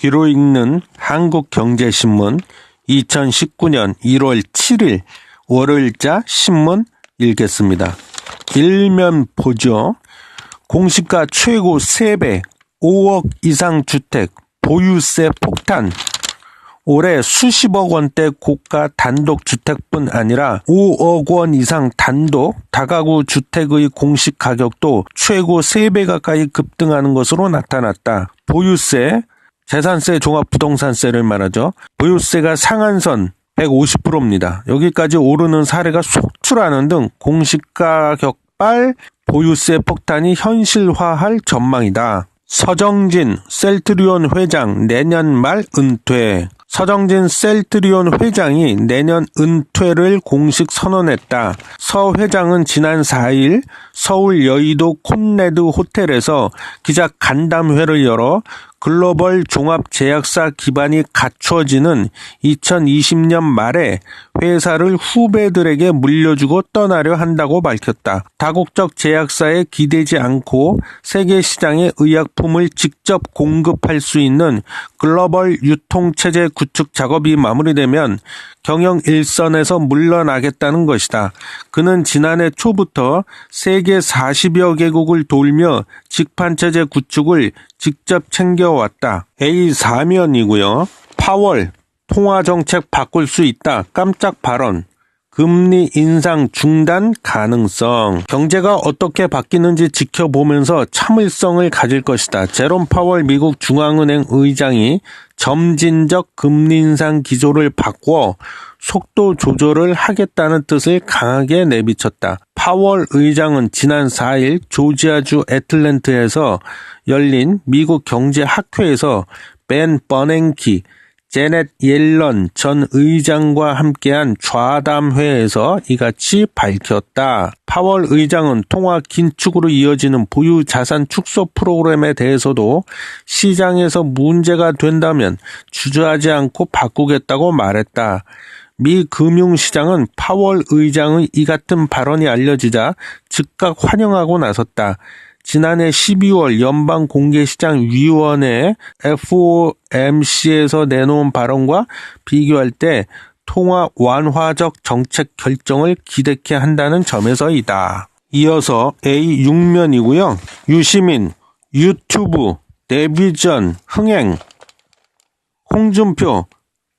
귀로 읽는 한국경제신문 2019년 1월 7일 월요일자 신문 읽겠습니다. 일면 보죠. 공시가 최고 3배, 5억 이상 주택, 보유세 폭탄. 올해 수십억 원대 고가 단독 주택뿐 아니라 5억 원 이상 단독 다가구 주택의 공시 가격도 최고 3배 가까이 급등하는 것으로 나타났다. 보유세, 재산세, 종합부동산세를 말하죠. 보유세가 상한선 150%입니다. 여기까지 오르는 사례가 속출하는 등 공시가 격발 보유세 폭탄이 현실화할 전망이다. 서정진 셀트리온 회장 내년 말 은퇴. 서정진 셀트리온 회장이 내년 은퇴를 공식 선언했다. 서 회장은 지난 4일 서울 여의도 콘레드 호텔에서 기자 간담회를 열어 글로벌 종합제약사 기반이 갖춰지는 2020년 말에 회사를 후배들에게 물려주고 떠나려 한다고 밝혔다. 다국적 제약사에 기대지 않고 세계 시장에 의약품을 직접 공급할 수 있는 글로벌 유통체제 구축 작업이 마무리되면 경영 일선에서 물러나겠다는 것이다. 그는 지난해 초부터 세계 40여 개국을 돌며 직판체제 구축을 직접 챙겨왔다. A4면이고요. 파월, 통화정책 바꿀 수 있다. 깜짝 발언. 금리 인상 중단 가능성. 경제가 어떻게 바뀌는지 지켜보면서 참을성을 가질 것이다. 제롬 파월 미국 중앙은행 의장이 점진적 금리 인상 기조를 바꿔 속도 조절을 하겠다는 뜻을 강하게 내비쳤다. 파월 의장은 지난 4일 조지아주 애틀랜타에서 열린 미국 경제학회에서 벤 버냉키, 제넷 옐런 전 의장과 함께한 좌담회에서 이같이 밝혔다. 파월 의장은 통화 긴축으로 이어지는 보유 자산 축소 프로그램에 대해서도 시장에서 문제가 된다면 주저하지 않고 바꾸겠다고 말했다. 미 금융시장은 파월 의장의 이 같은 발언이 알려지자 즉각 환영하고 나섰다. 지난해 12월 연방공개시장위원회 FOMC에서 내놓은 발언과 비교할 때 통화 완화적 정책 결정을 기대케 한다는 점에서이다. 이어서 A6면이고요. 유시민, 유튜브, 내비전, 흥행, 홍준표,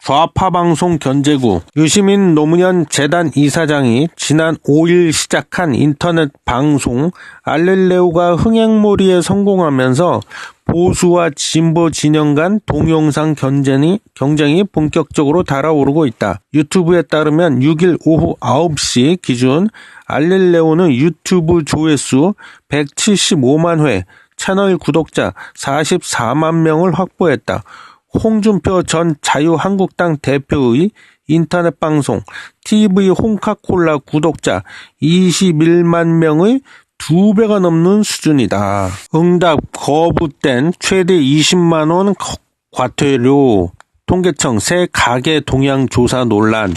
좌파 방송 견제구. 유시민 노무현 재단 이사장이 지난 5일 시작한 인터넷 방송 알릴레오가 흥행몰이에 성공하면서 보수와 진보 진영 간 동영상 경쟁이 본격적으로 달아오르고 있다. 유튜브에 따르면 6일 오후 9시 기준 알릴레오는 유튜브 조회수 175만 회, 채널 구독자 44만 명을 확보했다. 홍준표 전 자유한국당 대표의 인터넷 방송 TV 홍카콜라 구독자 21만 명의 2배가 넘는 수준이다. 응답 거부된 최대 20만 원 과태료. 통계청 새 가계 동향 조사 논란.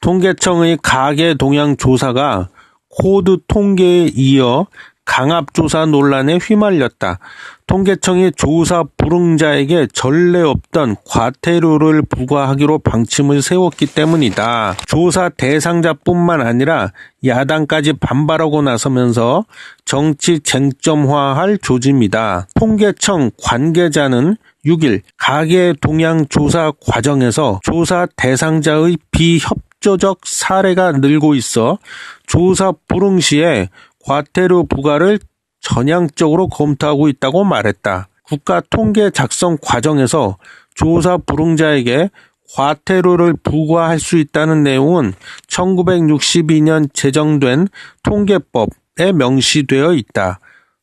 통계청의 가계 동향 조사가 코드 통계에 이어 강압조사 논란에 휘말렸다. 통계청이 조사 불응자에게 전례 없던 과태료를 부과하기로 방침을 세웠기 때문이다. 조사 대상자뿐만 아니라 야당까지 반발하고 나서면서 정치 쟁점화할 조짐이다. 통계청 관계자는 6일 가계 동향 조사 과정에서 조사 대상자의 비협조적 사례가 늘고 있어 조사 불응 시에 과태료 부과를 전향적으로 검토하고 있다고 말했다. 국가통계 작성 과정에서 조사 불응자에게 과태료를 부과할 수 있다는 내용은 1962년 제정된 통계법에 명시되어 있다.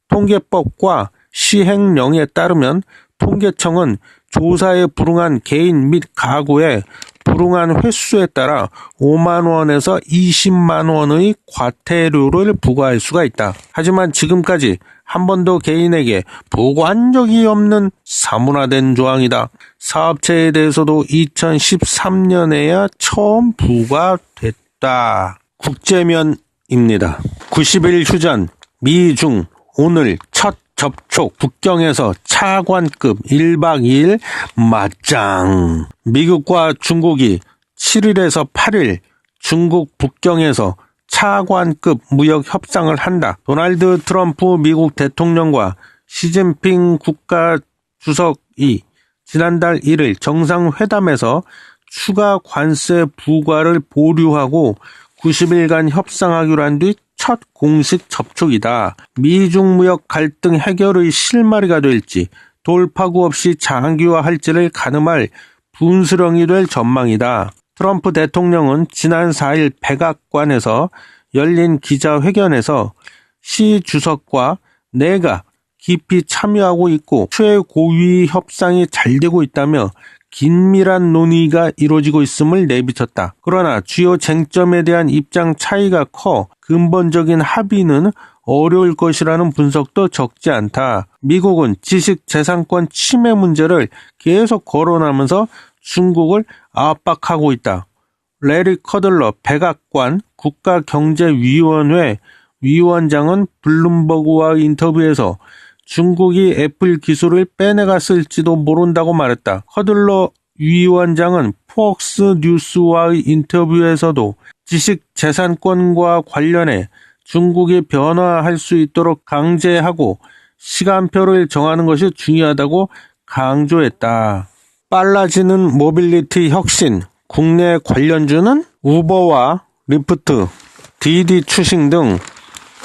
통계법과 시행령에 따르면 통계청은 조사에 불응한 개인 및 가구의 불응한 횟수에 따라 5만 원에서 20만 원의 과태료를 부과할 수가 있다. 하지만 지금까지 한 번도 개인에게 부과한 적이 없는 사문화된 조항이다. 사업체에 대해서도 2013년에야 처음 부과됐다. 국제면입니다. 90일 휴전, 미중 오늘 첫 접촉, 북경에서 차관급 1박 2일 맞짱. 미국과 중국이 7일에서 8일 중국 북경에서 차관급 무역 협상을 한다. 도널드 트럼프 미국 대통령과 시진핑 국가주석이 지난달 1일 정상회담에서 추가 관세 부과를 보류하고 90일간 협상하기로 한 뒤 첫 공식 접촉이다. 미중 무역 갈등 해결의 실마리가 될지 돌파구 없이 장기화할지를 가늠할 분수령이 될 전망이다. 트럼프 대통령은 지난 4일 백악관에서 열린 기자회견에서 시 주석과 내가 깊이 참여하고 있고 최고위 협상이 잘 되고 있다며 긴밀한 논의가 이루어지고 있음을 내비쳤다. 그러나 주요 쟁점에 대한 입장 차이가 커 근본적인 합의는 어려울 것이라는 분석도 적지 않다. 미국은 지식재산권 침해 문제를 계속 거론하면서 중국을 압박하고 있다. 레리 커들러 백악관 국가경제위원회 위원장은 블룸버그와의 인터뷰에서 중국이 애플 기술을 빼내갔을지도 모른다고 말했다. 커들러 위원장은 폭스 뉴스와의 인터뷰에서도 지식재산권과 관련해 중국이 변화할 수 있도록 강제하고 시간표를 정하는 것이 중요하다고 강조했다. 빨라지는 모빌리티 혁신, 국내 관련주는 우버와 리프트, 디디 추싱 등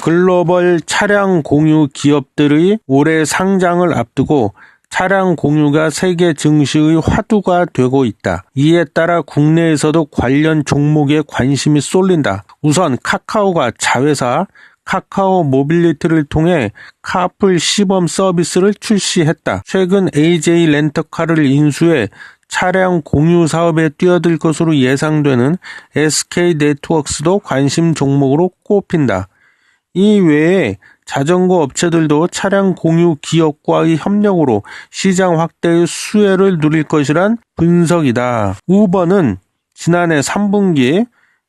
글로벌 차량 공유 기업들의 올해 상장을 앞두고 차량 공유가 세계 증시의 화두가 되고 있다. 이에 따라 국내에서도 관련 종목에 관심이 쏠린다. 우선 카카오가 자회사 카카오 모빌리티를 통해 카풀 시범 서비스를 출시했다. 최근 AJ 렌터카를 인수해 차량 공유 사업에 뛰어들 것으로 예상되는 SK네트워크스도 관심 종목으로 꼽힌다. 이 외에 자전거 업체들도 차량 공유 기업과의 협력으로 시장 확대의 수혜를 누릴 것이란 분석이다. 우버는 지난해 3분기에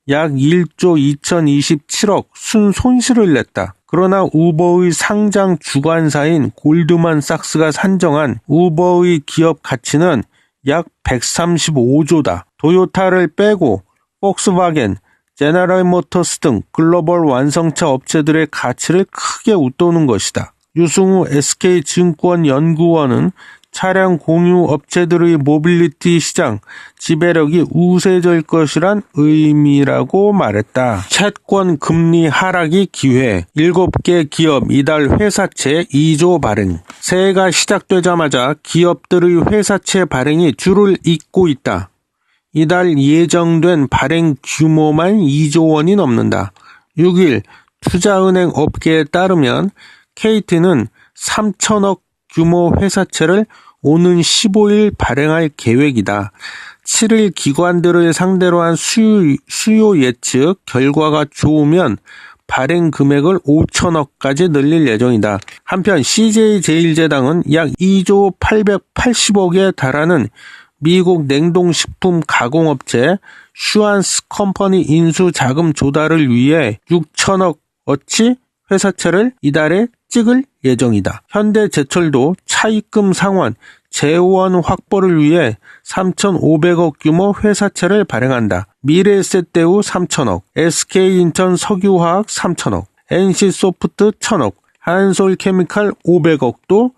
약 1조 2027억 순손실을 냈다. 그러나 우버의 상장 주관사인 골드만삭스가 산정한 우버의 기업 가치는 약 135조다. 도요타를 빼고 폭스바겐, 제너럴 모터스 등 글로벌 완성차 업체들의 가치를 크게 웃도는 것이다. 유승우 SK증권연구원은 차량 공유 업체들의 모빌리티 시장 지배력이 우세해질 것이란 의미라고 말했다. 채권 금리 하락이 기회, 7개 기업 이달 회사채 2조 발행. 새해가 시작되자마자 기업들의 회사채 발행이 줄을 잇고 있다. 이달 예정된 발행 규모만 2조 원이 넘는다. 6일 투자은행 업계에 따르면 KT는 3천억 규모 회사채를 오는 15일 발행할 계획이다. 7일 기관들을 상대로 한 수요 예측 결과가 좋으면 발행 금액을 5천억까지 늘릴 예정이다. 한편 CJ제일제당은 약 2조 880억에 달하는 미국 냉동식품 가공업체 슈안스 컴퍼니 인수 자금 조달을 위해 6천억 어치 회사채를 이달에 찍을 예정이다. 현대제철도 차입금 상환, 재원 확보를 위해 3,500억 규모 회사채를 발행한다. 미래에셋대우 3천억, SK인천 석유화학 3천억, NC소프트 1,000억, 한솔케미칼 500억도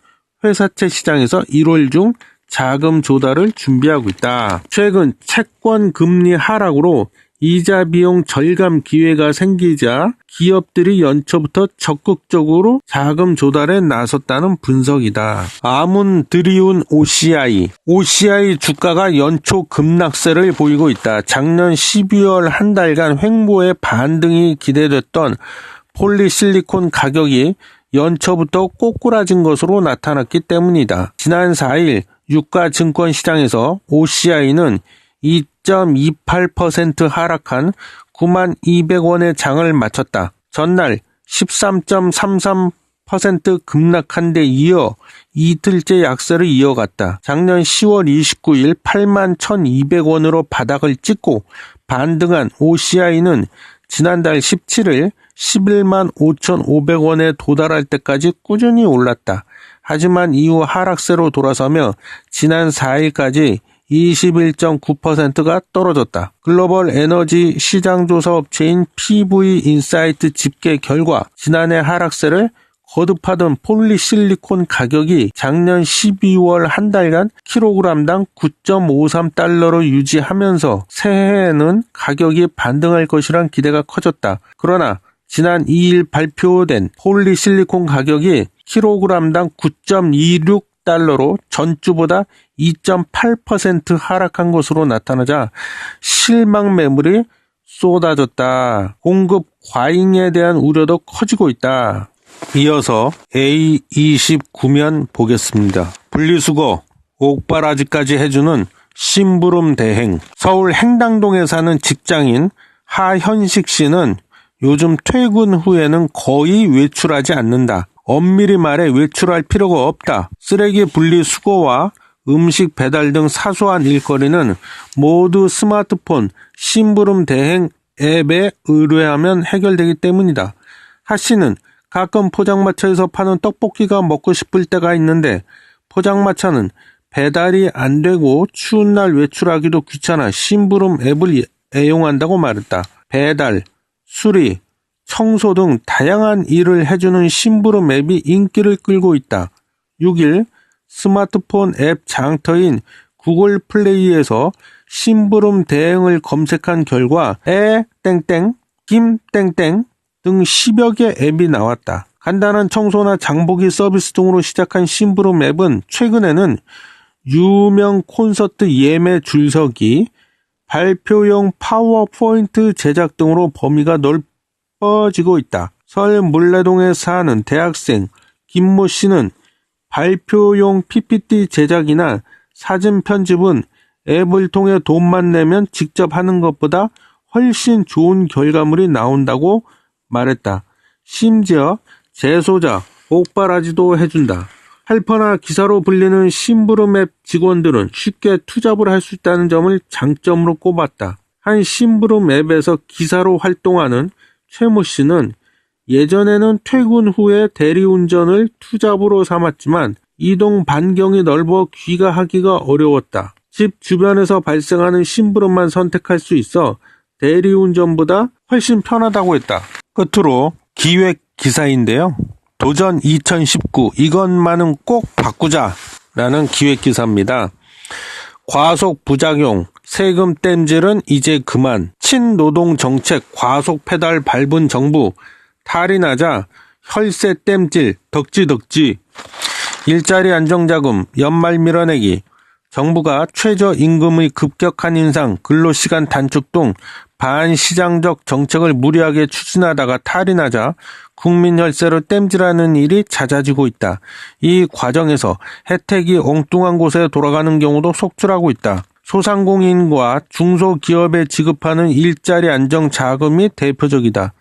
회사채 시장에서 1월 중 자금 조달을 준비하고 있다. 최근 채권 금리 하락으로 이자 비용 절감 기회가 생기자 기업들이 연초부터 적극적으로 자금 조달에 나섰다는 분석이다. 아문드리운 OCI 주가가 연초 급락세를 보이고 있다. 작년 12월 한 달간 횡보의 반등이 기대됐던 폴리실리콘 가격이 연초부터 꼬꾸라진 것으로 나타났기 때문이다. 지난 4일 유가 증권시장에서 OCI는 2.28% 하락한 92,200원의 장을 마쳤다. 전날 13.33% 급락한 데 이어 이틀째 약세를 이어갔다. 작년 10월 29일 81,200원으로 바닥을 찍고 반등한 OCI는 지난달 17일 11만 5,500원에 도달할 때까지 꾸준히 올랐다. 하지만 이후 하락세로 돌아서며 지난 4일까지 21.9%가 떨어졌다. 글로벌 에너지 시장조사 업체인 PV인사이트 집계 결과 지난해 하락세를 거듭하던 폴리실리콘 가격이 작년 12월 한 달간 킬로그램당 9.53달러로 유지하면서 새해에는 가격이 반등할 것이란 기대가 커졌다. 그러나 지난 2일 발표된 폴리실리콘 가격이 킬로그램당 9.26달러로 전주보다 2.8% 하락한 것으로 나타나자 실망 매물이 쏟아졌다. 공급 과잉에 대한 우려도 커지고 있다. 이어서 A29면 보겠습니다. 분리수거, 옥바라지까지 해주는 심부름 대행. 서울 행당동에 사는 직장인 하현식 씨는 요즘 퇴근 후에는 거의 외출하지 않는다. 엄밀히 말해 외출할 필요가 없다. 쓰레기 분리수거와 음식 배달 등 사소한 일거리는 모두 스마트폰 심부름 대행 앱에 의뢰하면 해결되기 때문이다. 하 씨는 가끔 포장마차에서 파는 떡볶이가 먹고 싶을 때가 있는데 포장마차는 배달이 안 되고 추운 날 외출하기도 귀찮아 심부름 앱을 애용한다고 말했다. 배달, 수리, 청소 등 다양한 일을 해주는 심부름 앱이 인기를 끌고 있다. 6일 스마트폰 앱 장터인 구글 플레이에서 심부름 대행을 검색한 결과 땡땡, 김땡땡 등 10여 개 앱이 나왔다. 간단한 청소나 장보기 서비스 등으로 시작한 심부름 앱은 최근에는 유명 콘서트 예매 줄서기, 발표용 파워포인트 제작 등으로 범위가 넓어지고 있다. 서울 물레동에 사는 대학생 김모 씨는 발표용 PPT 제작이나 사진 편집은 앱을 통해 돈만 내면 직접 하는 것보다 훨씬 좋은 결과물이 나온다고 말했다. 심지어 재소자, 옥바라지도 해준다. 헬퍼나 기사로 불리는 심부름 앱 직원들은 쉽게 투잡을 할 수 있다는 점을 장점으로 꼽았다. 한 심부름 앱에서 기사로 활동하는 최모 씨는 예전에는 퇴근 후에 대리운전을 투잡으로 삼았지만 이동 반경이 넓어 귀가하기가 어려웠다. 집 주변에서 발생하는 심부름만 선택할 수 있어 대리운전보다 훨씬 편하다고 했다. 끝으로 기획 기사인데요. 도전 2019 이것만은 꼭 바꾸자라는 기획 기사입니다. 과속 부작용, 세금 땜질은 이제 그만, 친노동 정책 과속 페달 밟은 정부, 탈이 나자 혈세 땜질 덕지덕지, 일자리 안정자금 연말 밀어내기, 정부가 최저임금의 급격한 인상, 근로시간 단축 등 반시장적 정책을 무리하게 추진하다가 탈이 나자 국민 혈세로 땜질하는 일이 잦아지고 있다. 이 과정에서 혜택이 엉뚱한 곳에 돌아가는 경우도 속출하고 있다. 소상공인과 중소기업에 지급하는 일자리 안정 자금이 대표적이다.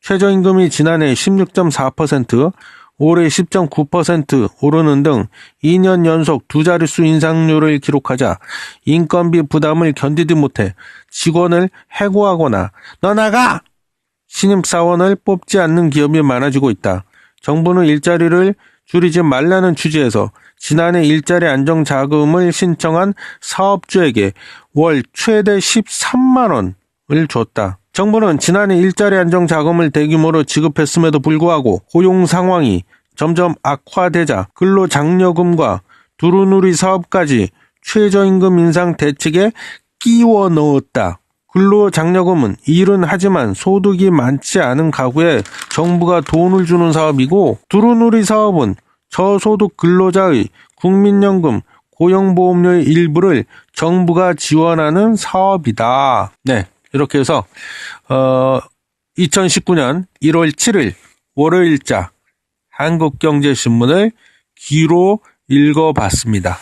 최저임금이 지난해 16.4%, 올해 10.9% 오르는 등 2년 연속 두 자릿수 인상률을 기록하자 인건비 부담을 견디지 못해 직원을 해고하거나 너 나가! 신입사원을 뽑지 않는 기업이 많아지고 있다. 정부는 일자리를 줄이지 말라는 취지에서 지난해 일자리 안정자금을 신청한 사업주에게 월 최대 13만 원을 줬다. 정부는 지난해 일자리 안정자금을 대규모로 지급했음에도 불구하고 고용 상황이 점점 악화되자 근로장려금과 두루누리 사업까지 최저임금 인상 대책에 끼워 넣었다. 근로장려금은 일은 하지만 소득이 많지 않은 가구에 정부가 돈을 주는 사업이고 두루누리 사업은 저소득 근로자의 국민연금, 고용보험료의 일부를 정부가 지원하는 사업이다. 네, 이렇게 해서 2019년 1월 7일 월요일자 한국경제신문을 귀로 읽어봤습니다.